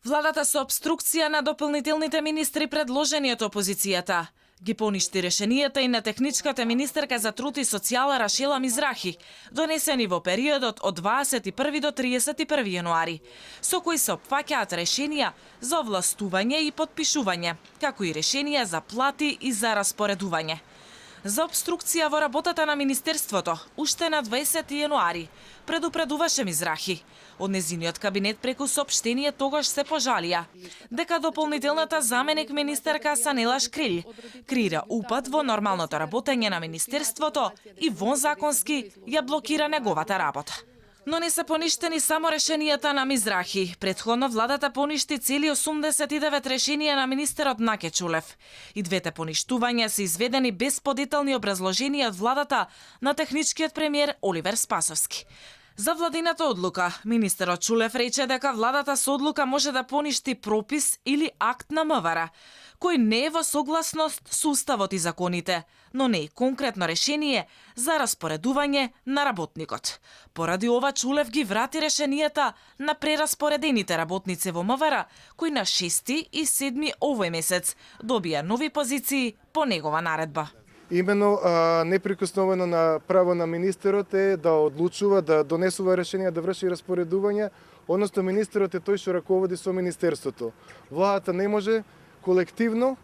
Владата со обструкција на дополнителните министри предложени од опозицијата ги поништи решенијата и на техничката министерка за труд и социјала Рашела Мизрахи, донесени во периодот од 21 до 31 јануари, со кои се опфаќаат решенија за овластување и подпишување, како и решенија за плати и за распоредување. За обструкција во работата на Министерството, уште на 20 јануари, предупредуваше Мизрахи. Од незиниот кабинет преку соопштение тогаш се пожалија дека дополнителната заменик министерка Санела Шкрилј креира упад во нормалното работење на Министерството и вонзаконски ја блокира неговата работа. Но не се поништени само решенијата на Мизрахи. Претходно владата поништи цели 89 решенија на министерот Наке Чулев. И двете поништувања се изведени без подетални образложенија од владата на техничкиот премиер Оливер Спасовски. За владината одлука, министерот Чулев рече дека владата со одлука може да поништи пропис или акт на МВР, кој не е во согласност со уставот и законите, но не и конкретно решение за распоредување на работникот. Поради ова Чулев ги врати решенијата на прераспоредените работници во МВР, кои на 6 и 7 овој месец добија нови позиции по негова наредба. Имено неприкосновено на право на министерот е да одлучува, да донесува решенија, да врши распоредување, односно министерот е тој што раководи со министерството. Владата не може колективно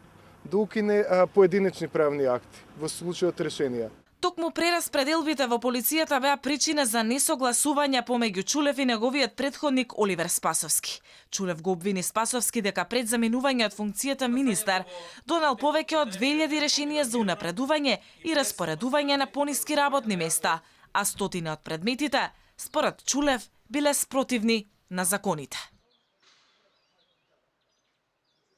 да укине поединечни правни акти во случајот решенија. Токму прераспределбите во полицијата беа причина за несогласување помеѓу Чулев и неговиот претходник Оливер Спасовски. Чулев го обвини Спасовски дека пред заминување од функцијата министар донел повеќе од 2000 решенија за унапредување и распоредување на пониски работни места, а стотина од предметите, според Чулев, биле спротивни на законите.